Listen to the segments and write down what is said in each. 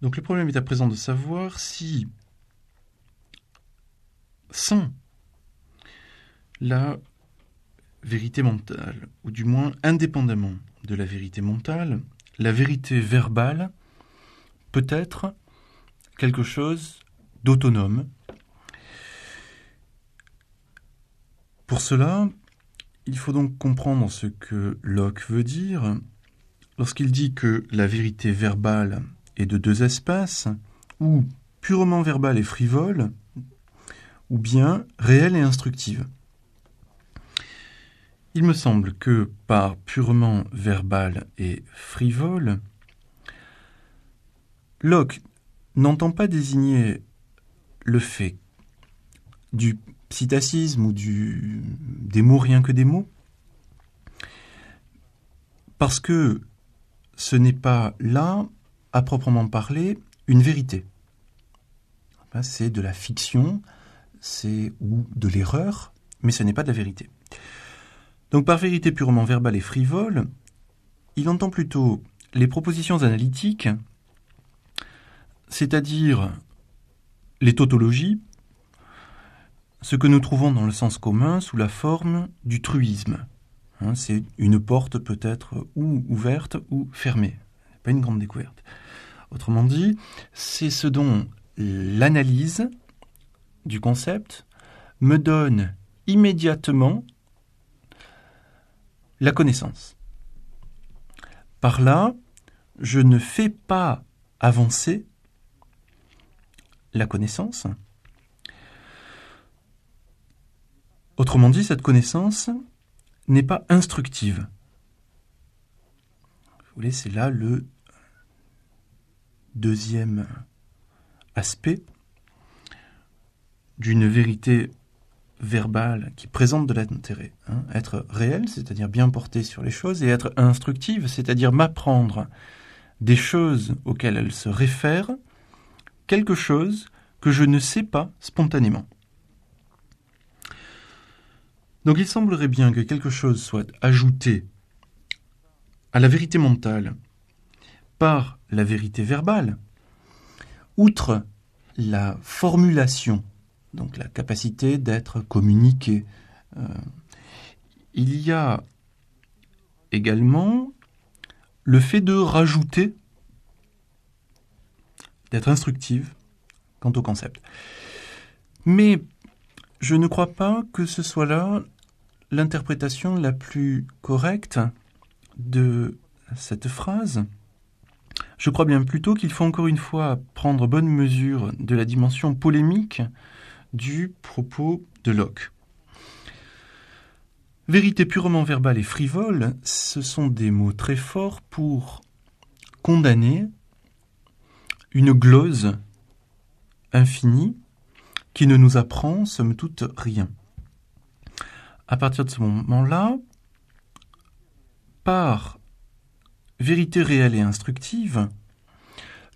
Donc le problème est à présent de savoir si, sans la vérité mentale, ou du moins indépendamment de la vérité mentale, la vérité verbale peut être quelque chose d'autonome. Pour cela, il faut donc comprendre ce que Locke veut dire lorsqu'il dit que la vérité verbale est de deux espèces, ou purement verbale et frivole, ou bien réelle et instructive. Il me semble que par purement verbal et frivole, Locke n'entend pas désigner le fait du psittacisme ou des mots rien que des mots, parce que ce n'est pas là, à proprement parler, une vérité. C'est de la fiction, ou de l'erreur, mais ce n'est pas de la vérité. Donc par vérité purement verbale et frivole, il entend plutôt les propositions analytiques, c'est-à-dire les tautologies, ce que nous trouvons dans le sens commun sous la forme du truisme. C'est une porte peut-être ou ouverte ou fermée. Pas une grande découverte. Autrement dit, c'est ce dont l'analyse du concept me donne immédiatement la connaissance. Par là, je ne fais pas avancer la connaissance. Autrement dit, cette connaissance n'est pas instructive. Vous voyez, c'est là le deuxième aspect d'une vérité verbale qui présente de l'intérêt. Être réel, c'est-à-dire bien porté sur les choses, et être instructive, c'est-à-dire m'apprendre des choses auxquelles elle se réfère, quelque chose que je ne sais pas spontanément. Donc il semblerait bien que quelque chose soit ajouté à la vérité mentale par la vérité verbale, outre la formulation, donc la capacité d'être communiqué. Il y a également le fait de rajouter, d'être instructive quant au concept. Mais je ne crois pas que ce soit là l'interprétation la plus correcte de cette phrase. Je crois bien plutôt qu'il faut encore une fois prendre bonne mesure de la dimension polémique du propos de Locke. Vérité purement verbale et frivole, ce sont des mots très forts pour condamner une glose infinie qui ne nous apprend, somme toute, rien. À partir de ce moment-là, par vérité réelle et instructive,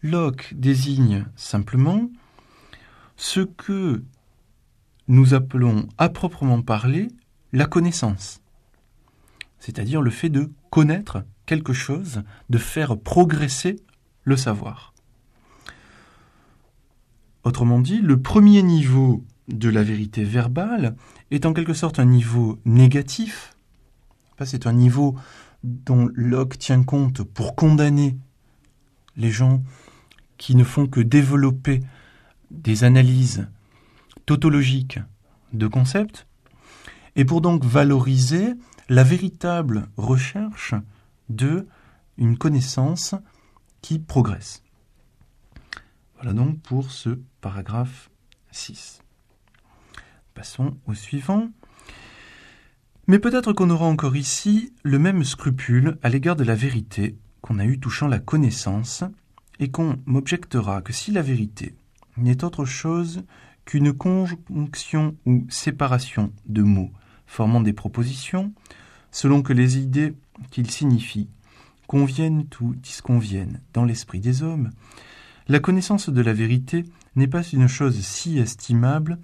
Locke désigne simplement ce que nous appelons à proprement parler la connaissance, c'est-à-dire le fait de connaître quelque chose, de faire progresser le savoir. Autrement dit, le premier niveau de la vérité verbale est en quelque sorte un niveau négatif. C'est un niveau dont Locke tient compte pour condamner les gens qui ne font que développer des analyses tautologiques de concepts, et pour donc valoriser la véritable recherche d'une connaissance qui progresse. Voilà donc pour ce paragraphe 6. Passons au suivant. Mais peut-être qu'on aura encore ici le même scrupule à l'égard de la vérité qu'on a eu touchant la connaissance, et qu'on m'objectera que si la vérité n'est autre chose qu'une conjonction ou séparation de mots formant des propositions, selon que les idées qu'ils signifient conviennent ou disconviennent dans l'esprit des hommes, la connaissance de la vérité n'est pas une chose si estimable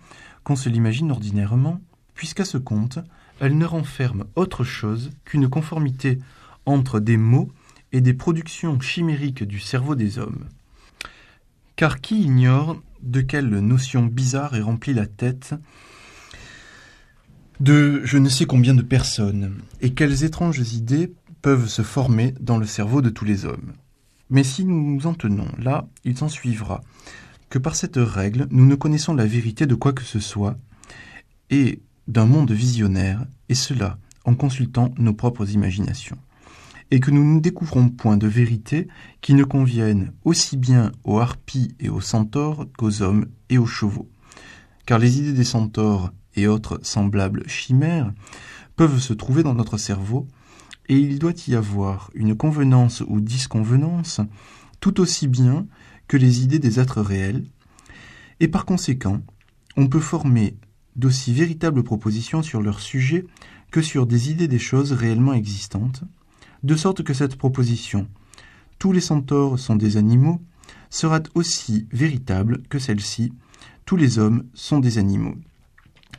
qu'on se l'imagine ordinairement, puisqu'à ce compte, elle ne renferme autre chose qu'une conformité entre des mots et des productions chimériques du cerveau des hommes. Car qui ignore de quelle notion bizarre est remplie la tête de je ne sais combien de personnes, et quelles étranges idées peuvent se former dans le cerveau de tous les hommes. Mais si nous nous en tenons là, il s'en suivra que par cette règle, nous ne connaissons la vérité de quoi que ce soit, et d'un monde visionnaire, et cela en consultant nos propres imaginations, et que nous ne découvrons point de vérité qui ne convienne aussi bien aux harpies et aux centaures qu'aux hommes et aux chevaux. Car les idées des centaures et autres semblables chimères peuvent se trouver dans notre cerveau, et il doit y avoir une convenance ou disconvenance tout aussi bien que les idées des êtres réels, et par conséquent, on peut former d'aussi véritables propositions sur leur sujet que sur des idées des choses réellement existantes, de sorte que cette proposition « tous les centaures sont des animaux » sera aussi véritable que celle-ci « tous les hommes sont des animaux ».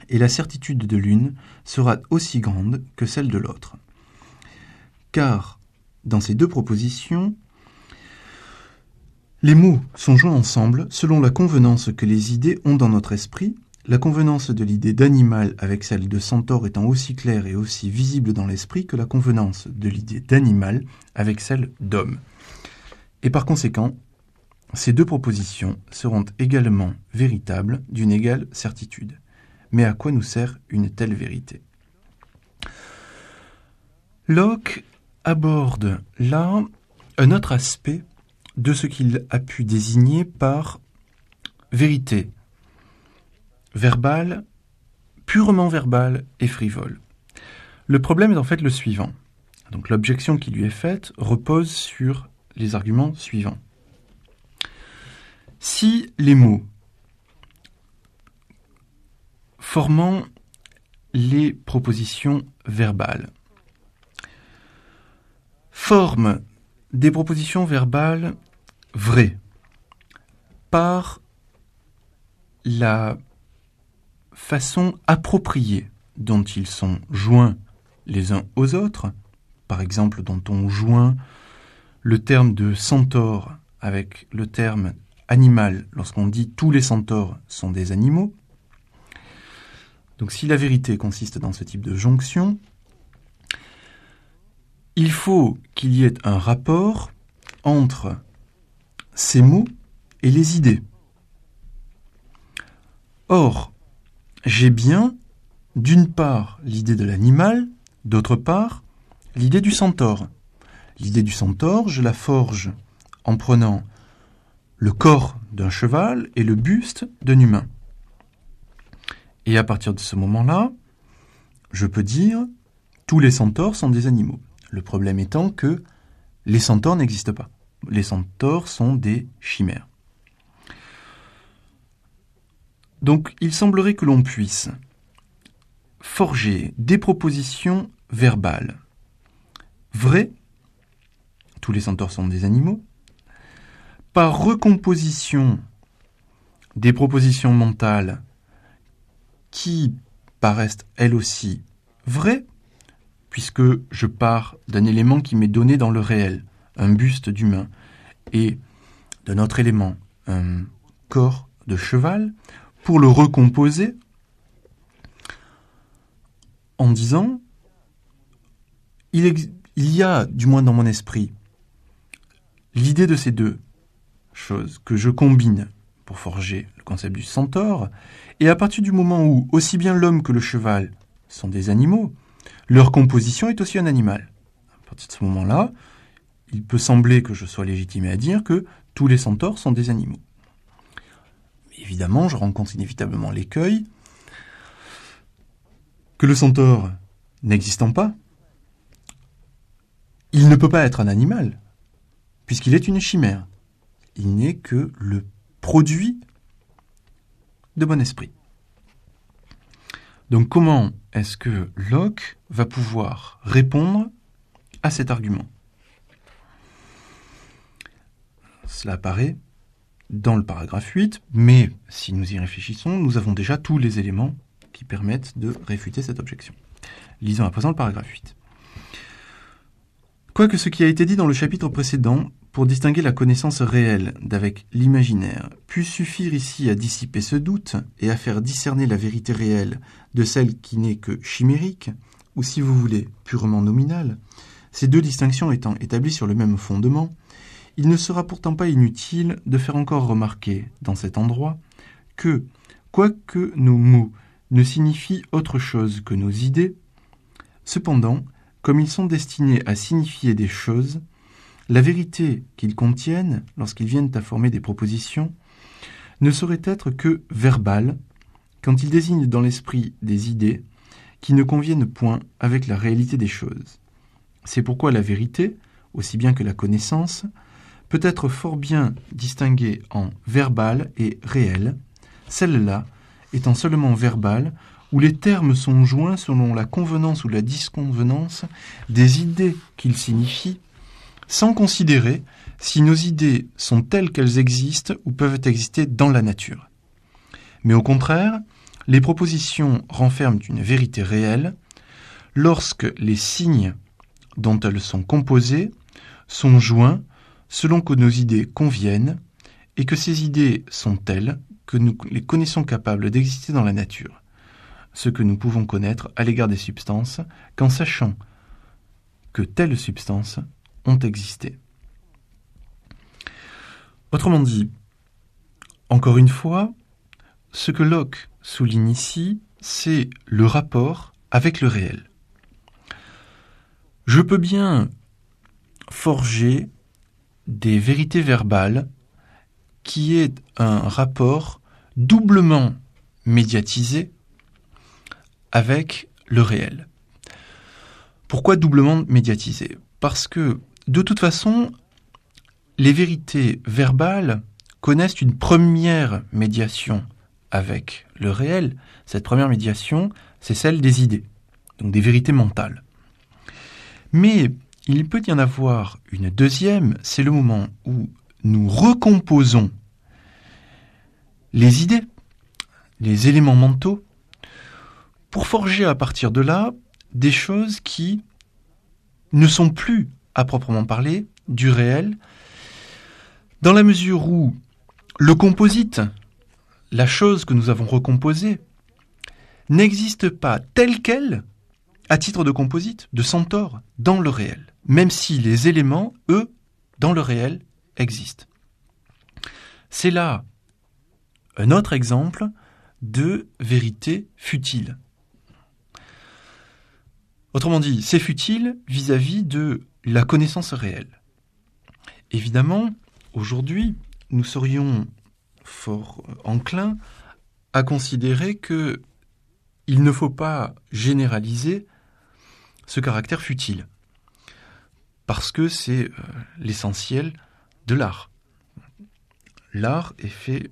Et la certitude de l'une sera aussi grande que celle de l'autre. Car, dans ces deux propositions, les mots sont joints ensemble selon la convenance que les idées ont dans notre esprit, la convenance de l'idée d'animal avec celle de centaure étant aussi claire et aussi visible dans l'esprit que la convenance de l'idée d'animal avec celle d'homme. Et par conséquent, ces deux propositions seront également véritables d'une égale certitude. Mais à quoi nous sert une telle vérité ? Locke aborde là un autre aspect de ce qu'il a pu désigner par vérité verbale, purement verbale et frivole. Le problème est en fait le suivant. Donc l'objection qui lui est faite repose sur les arguments suivants. Si les mots formant les propositions verbales forment des propositions verbales vraies par la façon appropriée dont ils sont joints les uns aux autres, par exemple dont on joint le terme de centaure avec le terme animal lorsqu'on dit tous les centaures sont des animaux. Donc si la vérité consiste dans ce type de jonction, il faut qu'il y ait un rapport entre ces mots et les idées. Or, j'ai bien, d'une part, l'idée de l'animal, d'autre part, l'idée du centaure. L'idée du centaure, je la forge en prenant le corps d'un cheval et le buste d'un humain. Et à partir de ce moment-là, je peux dire tous les centaures sont des animaux. Le problème étant que les centaures n'existent pas. Les centaures sont des chimères. Donc, il semblerait que l'on puisse forger des propositions verbales vraies, tous les centaures sont des animaux, par recomposition des propositions mentales qui paraissent elles aussi vraies, puisque je pars d'un élément qui m'est donné dans le réel, un buste d'humain, et d'un autre élément, un corps de cheval, pour le recomposer en disant il y a, du moins dans mon esprit, l'idée de ces deux choses que je combine pour forger le concept du centaure, et à partir du moment où aussi bien l'homme que le cheval sont des animaux, leur composition est aussi un animal. À partir de ce moment-là, il peut sembler que je sois légitimé à dire que tous les centaures sont des animaux. Mais évidemment, je rencontre inévitablement l'écueil que le centaure n'existant pas, il ne peut pas être un animal, puisqu'il est une chimère. Il n'est que le produit de bon esprit. Donc comment est-ce que Locke va pouvoir répondre à cet argument ? Cela apparaît dans le paragraphe 8, mais si nous y réfléchissons, nous avons déjà tous les éléments qui permettent de réfuter cette objection. Lisons à présent le paragraphe 8. Quoique ce qui a été dit dans le chapitre précédent pour distinguer la connaissance réelle d'avec l'imaginaire, puis suffire ici à dissiper ce doute et à faire discerner la vérité réelle de celle qui n'est que chimérique, ou si vous voulez, purement nominale, ces deux distinctions étant établies sur le même fondement, il ne sera pourtant pas inutile de faire encore remarquer, dans cet endroit, que, quoique nos mots ne signifient autre chose que nos idées, cependant, comme ils sont destinés à signifier des choses, la vérité qu'ils contiennent, lorsqu'ils viennent à former des propositions, ne saurait être que verbale, quand ils désignent dans l'esprit des idées qui ne conviennent point avec la réalité des choses. C'est pourquoi la vérité, aussi bien que la connaissance, peut être fort bien distinguée en verbale et réelle, celle-là étant seulement verbale, où les termes sont joints selon la convenance ou la disconvenance des idées qu'ils signifient, sans considérer si nos idées sont telles qu'elles existent ou peuvent exister dans la nature. Mais au contraire, les propositions renferment une vérité réelle lorsque les signes dont elles sont composées sont joints selon que nos idées conviennent et que ces idées sont telles que nous les connaissons capables d'exister dans la nature, ce que nous pouvons connaître à l'égard des substances qu'en sachant que telles substances ont existé. Autrement dit, encore une fois, ce que Locke souligne ici, c'est le rapport avec le réel. Je peux bien forger des vérités verbales qui est un rapport doublement médiatisé avec le réel. Pourquoi doublement médiatisé ? Parce que, de toute façon, les vérités verbales connaissent une première médiation avec le réel. Cette première médiation, c'est celle des idées, donc des vérités mentales. Mais il peut y en avoir une deuxième, c'est le moment où nous recomposons les idées, les éléments mentaux, pour forger à partir de là des choses qui ne sont plus, à proprement parler, du réel, dans la mesure où le composite, la chose que nous avons recomposée, n'existe pas telle qu'elle, à titre de composite, de centaure, dans le réel, même si les éléments, eux, dans le réel, existent. C'est là un autre exemple de vérité futile. Autrement dit, c'est futile vis-à-vis de la connaissance réelle. Évidemment, aujourd'hui, nous serions fort enclins à considérer que il ne faut pas généraliser ce caractère futile, parce que c'est l'essentiel de l'art. L'art est fait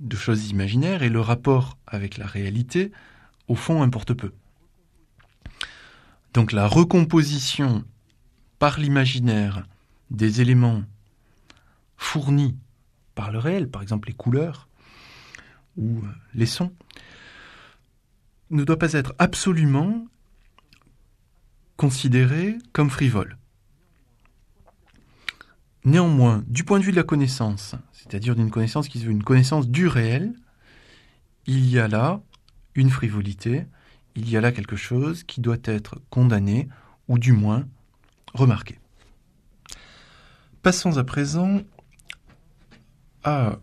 de choses imaginaires et le rapport avec la réalité, au fond, importe peu. Donc la recomposition par l'imaginaire des éléments fournis par le réel, par exemple les couleurs ou les sons, ne doit pas être absolument considérée comme frivole. Néanmoins, du point de vue de la connaissance, c'est-à-dire d'une connaissance qui se veut une connaissance du réel, il y a là une frivolité, il y a là quelque chose qui doit être condamné, ou du moins remarqué. Passons à présent à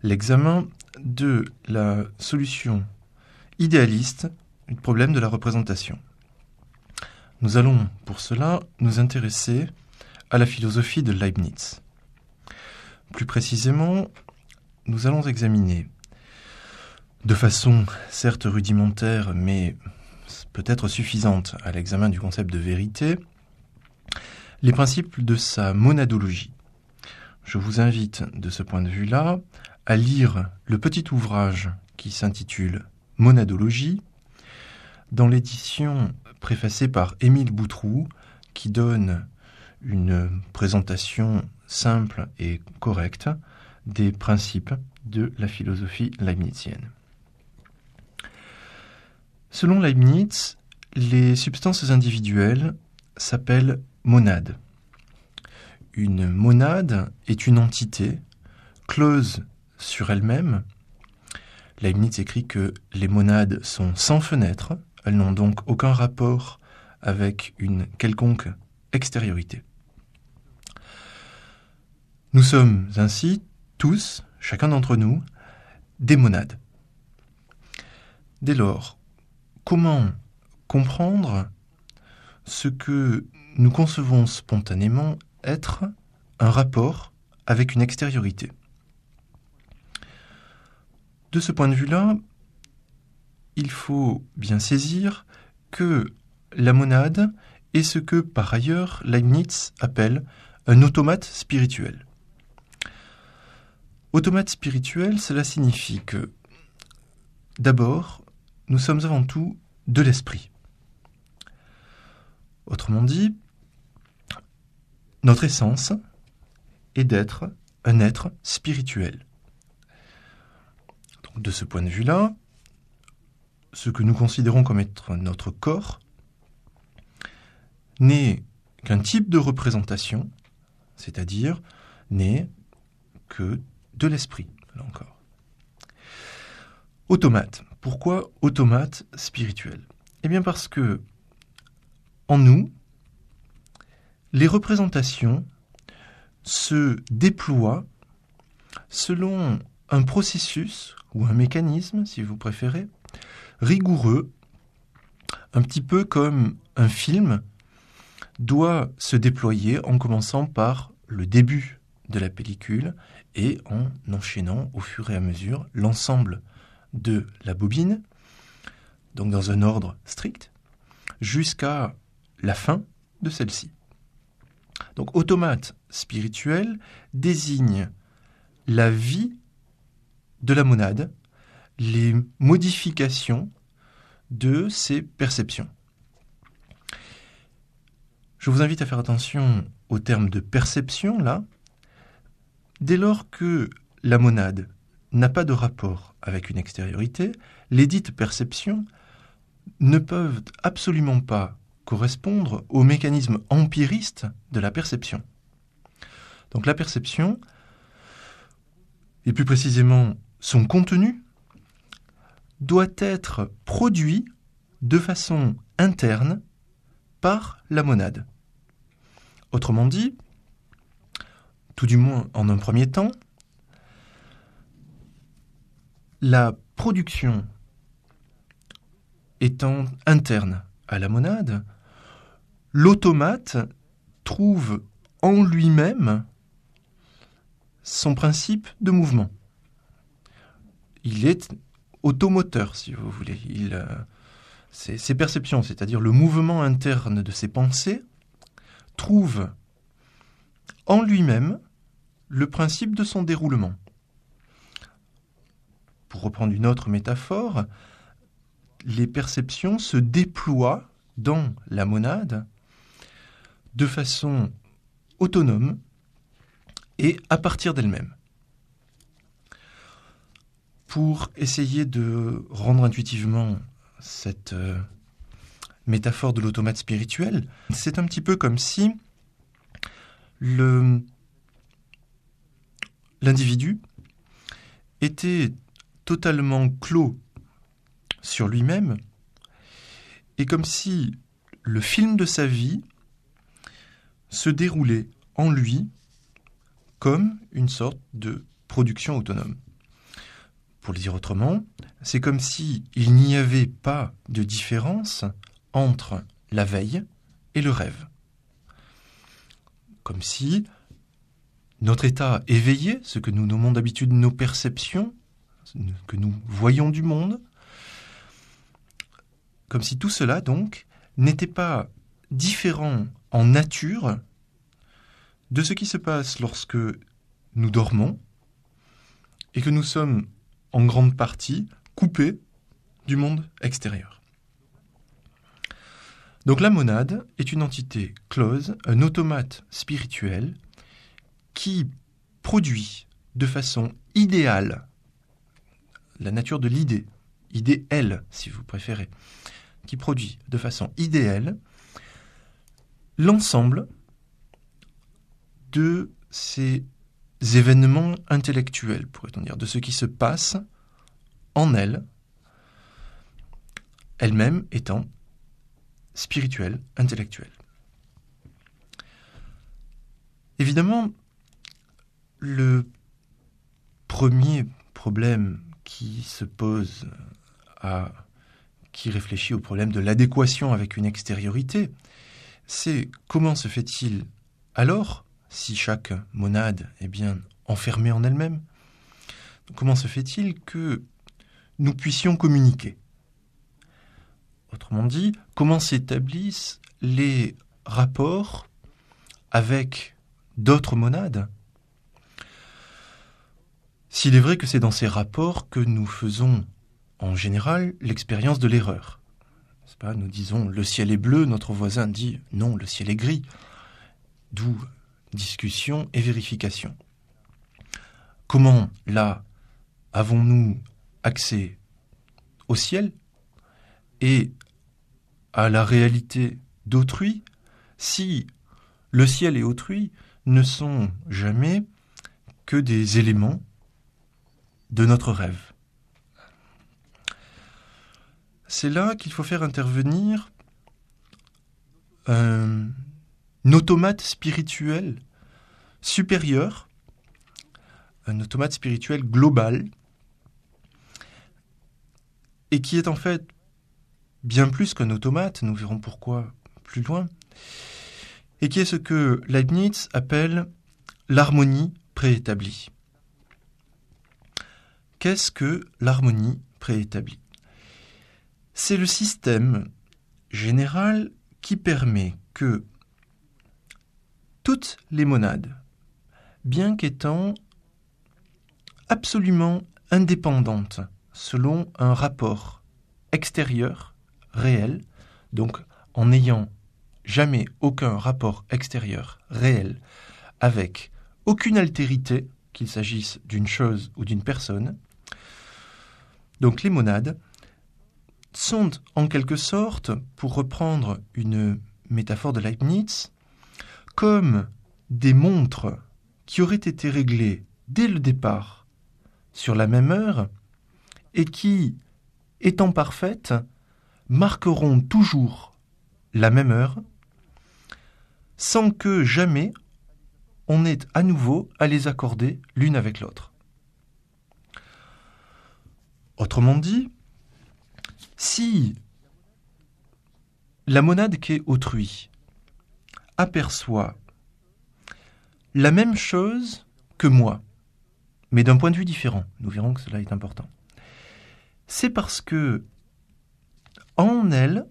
l'examen de la solution idéaliste du problème de la représentation. Nous allons pour cela nous intéresser à la philosophie de Leibniz. Plus précisément, nous allons examiner, de façon certes rudimentaire, mais peut-être suffisante à l'examen du concept de vérité, les principes de sa monadologie. Je vous invite, de ce point de vue-là, à lire le petit ouvrage qui s'intitule « Monadologie » dans l'édition préfacée par Émile Boutroux, qui donne une présentation simple et correcte des principes de la philosophie leibnizienne. Selon Leibniz, les substances individuelles s'appellent monades. une monade est une entité close sur elle-même. Leibniz écrit que les monades sont sans fenêtre, elles n'ont donc aucun rapport avec une quelconque extériorité. Nous sommes ainsi tous, chacun d'entre nous, des monades. Dès lors, comment comprendre ce que nous concevons spontanément être un rapport avec une extériorité? De ce point de vue-là, il faut bien saisir que la monade est ce que, par ailleurs, Leibniz appelle un automate spirituel. Automate spirituel, cela signifie que, d'abord, nous sommes avant tout de l'esprit. Autrement dit, notre essence est d'être un être spirituel. Donc, de ce point de vue-là, ce que nous considérons comme être notre corps n'est qu'un type de représentation, c'est-à-dire n'est que de l'esprit, là encore. Automate. Pourquoi automate spirituel? Eh bien parce que, en nous, les représentations se déploient selon un processus, ou un mécanisme, si vous préférez, rigoureux, un petit peu comme un film doit se déployer en commençant par le début de la pellicule et en enchaînant au fur et à mesure l'ensemble de la bobine, donc dans un ordre strict, jusqu'à la fin de celle-ci. Donc automate spirituel désigne la vie de la monade, les modifications de ses perceptions. Je vous invite à faire attention au terme de perception, là. Dès lors que la monade n'a pas de rapport avec une extériorité, les dites perceptions ne peuvent absolument pas correspondre au mécanisme empiriste de la perception. Donc la perception, et plus précisément son contenu, doit être produit de façon interne par la monade. Autrement dit, tout du moins en un premier temps, la production étant interne à la monade, l'automate trouve en lui-même son principe de mouvement. Il est automoteur, si vous voulez. Ses perceptions, c'est-à-dire le mouvement interne de ses pensées, trouvent en lui-même le principe de son déroulement. Pour reprendre une autre métaphore, les perceptions se déploient dans la monade de façon autonome et à partir d'elle-même. Pour essayer de rendre intuitivement cette métaphore de l'automate spirituel, c'est un petit peu comme si l'individu était totalement clos sur lui-même et comme si le film de sa vie se déroulait en lui comme une sorte de production autonome. Pour le dire autrement, c'est comme s'il n'y avait pas de différence entre la veille et le rêve. Comme si notre état éveillé, ce que nous nommons d'habitude nos perceptions, que nous voyons du monde, comme si tout cela, donc, n'était pas différent en nature de ce qui se passe lorsque nous dormons et que nous sommes en grande partie coupés du monde extérieur. Donc la monade est une entité close, un automate spirituel qui produit de façon idéale la nature de l'idée, idéale si vous préférez, qui produit de façon idéale l'ensemble de ces événements intellectuels, pourrait-on dire, de ce qui se passe en elle, elle-même étant spirituelle, intellectuelle. Évidemment, le premier problème qui se pose qui réfléchit au problème de l'adéquation avec une extériorité, c'est comment se fait-il alors, si chaque monade est bien enfermée en elle-même, comment se fait-il que nous puissions communiquer ? Autrement dit, comment s'établissent les rapports avec d'autres monades ? S'il est vrai que c'est dans ces rapports que nous faisons, en général, l'expérience de l'erreur. C'est pas, nous disons « le ciel est bleu », notre voisin dit « non, le ciel est gris ». D'où discussion et vérification. Comment, là, avons-nous accès au ciel et à la réalité d'autrui si le ciel et autrui ne sont jamais que des éléments de notre rêve? C'est là qu'il faut faire intervenir un automate spirituel supérieur, un automate spirituel global, et qui est en fait bien plus qu'un automate, nous verrons pourquoi plus loin, et qui est ce que Leibniz appelle l'harmonie préétablie. Qu'est-ce que l'harmonie préétablie ? C'est le système général qui permet que toutes les monades, bien qu'étant absolument indépendantes selon un rapport extérieur, réel, donc en n'ayant jamais aucun rapport extérieur réel avec aucune altérité, qu'il s'agisse d'une chose ou d'une personne, donc les monades sont en quelque sorte, pour reprendre une métaphore de Leibniz, comme des montres qui auraient été réglées dès le départ sur la même heure et qui, étant parfaites, marqueront toujours la même heure sans que jamais on ait à nouveau à les accorder l'une avec l'autre. Autrement dit, si la monade qu'est autrui aperçoit la même chose que moi, mais d'un point de vue différent, nous verrons que cela est important, c'est parce que en elle,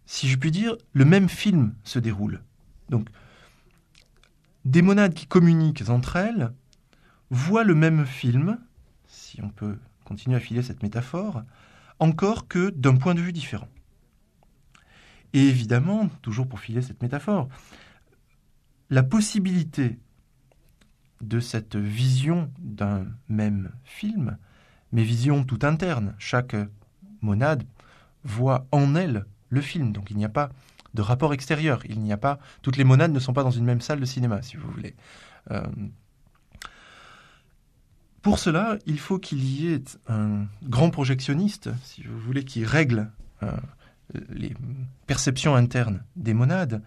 si je puis dire, le même film se déroule. Donc, des monades qui communiquent entre elles voient le même film, si on peut continuer à filer cette métaphore, encore que d'un point de vue différent. Et évidemment, toujours pour filer cette métaphore, la possibilité de cette vision d'un même film, mais vision toute interne, chaque monade voit en elle le film, donc il n'y a pas de rapport extérieur, toutes les monades ne sont pas dans une même salle de cinéma, si vous voulez. Pour cela, il faut qu'il y ait un grand projectionniste, si vous voulez, qui règle les perceptions internes des monades.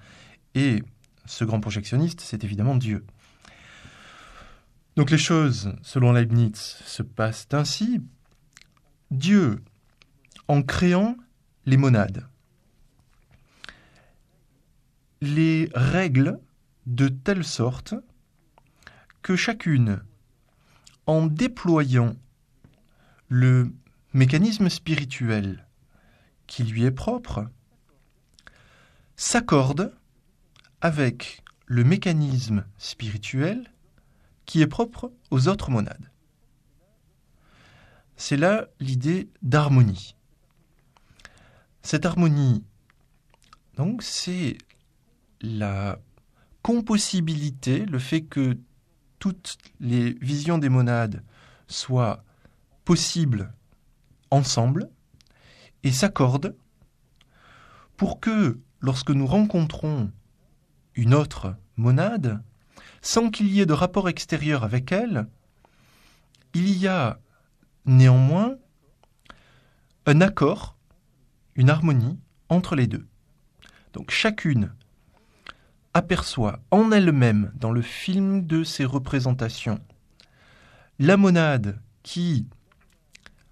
Et ce grand projectionniste, c'est évidemment Dieu. Donc les choses, selon Leibniz, se passent ainsi. Dieu, en créant les monades, les règle de telle sorte que chacune, en déployant le mécanisme spirituel qui lui est propre, s'accorde avec le mécanisme spirituel qui est propre aux autres monades. C'est là l'idée d'harmonie. Cette harmonie, donc, c'est la compossibilité, le fait que toutes les visions des monades soient possibles ensemble et s'accordent pour que, lorsque nous rencontrons une autre monade, sans qu'il y ait de rapport extérieur avec elle, il y a néanmoins un accord, une harmonie entre les deux. Donc chacune aperçoit en elle-même, dans le film de ses représentations, la monade qui,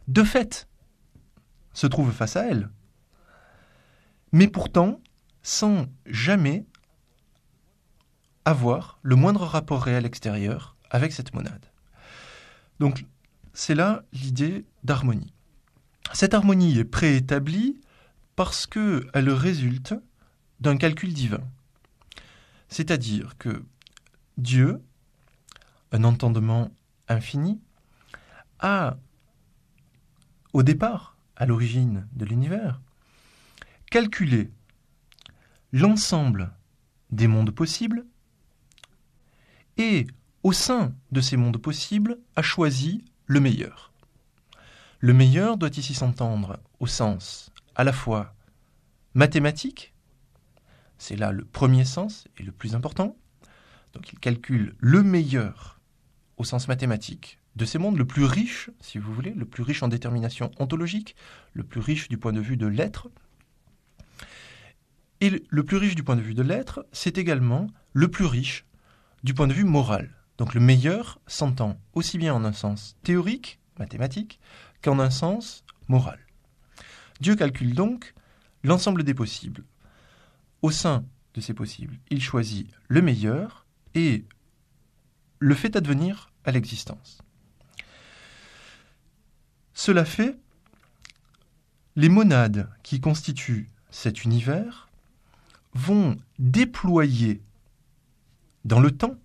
de fait, se trouve face à elle, mais pourtant sans jamais avoir le moindre rapport réel extérieur avec cette monade. Donc c'est là l'idée d'harmonie. Cette harmonie est préétablie parce qu'elle résulte d'un calcul divin. C'est-à-dire que Dieu, un entendement infini, a, au départ, à l'origine de l'univers, calculé l'ensemble des mondes possibles et, au sein de ces mondes possibles, a choisi le meilleur. Le meilleur doit ici s'entendre au sens à la fois mathématique, c'est là le premier sens et le plus important, donc il calcule le meilleur au sens mathématique de ces mondes, le plus riche, si vous voulez, le plus riche en détermination ontologique, le plus riche du point de vue de l'être. Et le plus riche du point de vue de l'être, c'est également le plus riche du point de vue moral. Donc le meilleur s'entend aussi bien en un sens théorique, mathématique, qu'en un sens moral. Dieu calcule donc l'ensemble des possibles. Au sein de ces possibles, il choisit le meilleur et le fait advenir à l'existence. Cela fait, les monades qui constituent cet univers vont déployer dans le temps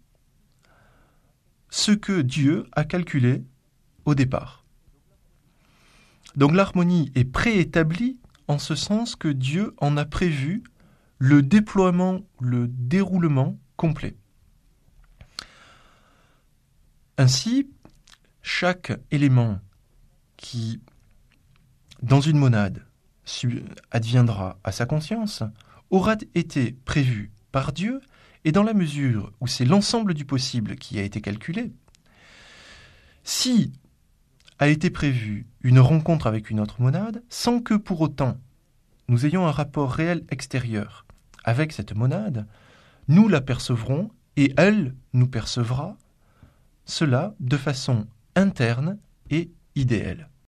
ce que Dieu a calculé au départ. Donc l'harmonie est préétablie en ce sens que Dieu en a prévu le déploiement, le déroulement complet. Ainsi, chaque élément qui, dans une monade, adviendra à sa conscience, aura été prévu par Dieu, et dans la mesure où c'est l'ensemble du possible qui a été calculé, si a été prévue une rencontre avec une autre monade, sans que pour autant nous ayons un rapport réel extérieur avec cette monade, nous la percevrons et elle nous percevra, cela de façon interne et idéale.